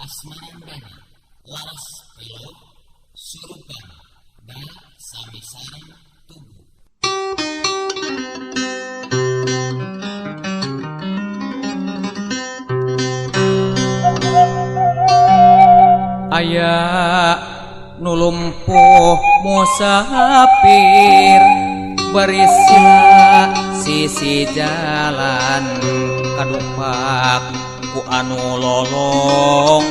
asmarandana laras pelo surupan dan sami sareng tubuh. Aya nulumpuh musafir berisila sisi jalan kadupak ku anu lolong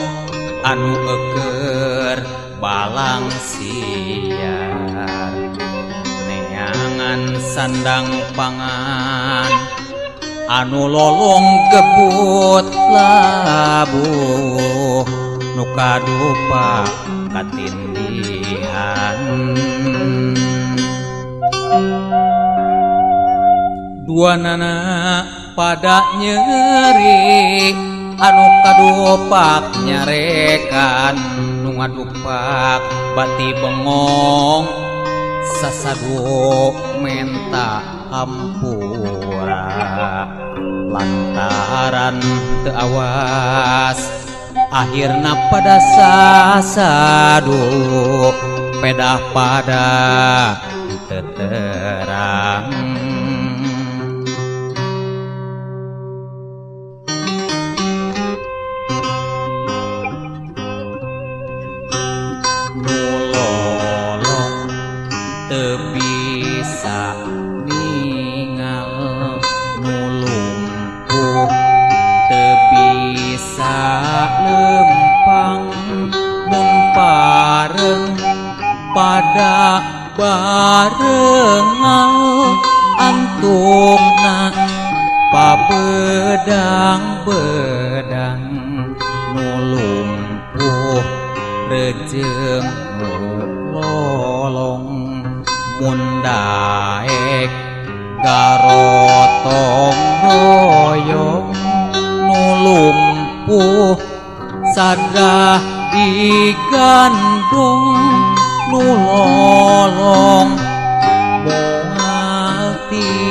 anu eker balang siar neangan sandang pangan anu lolong kebut labuh nu kadupa katindihan dua nana pada nyeri anu kadupak nyarekan nu ngadupak bati bengong sasadu menta hampura lantaran teu awas akhirna pada sasadu pedah pada teterang nulolong teu bisa ningal nulumpuh teu bisa lempang mun pareng pada barengal antukna pabedang-bedang nulumpuh rejeng lolong mundaek garotong royong nulumpuh sadah digandung nulolong moal ti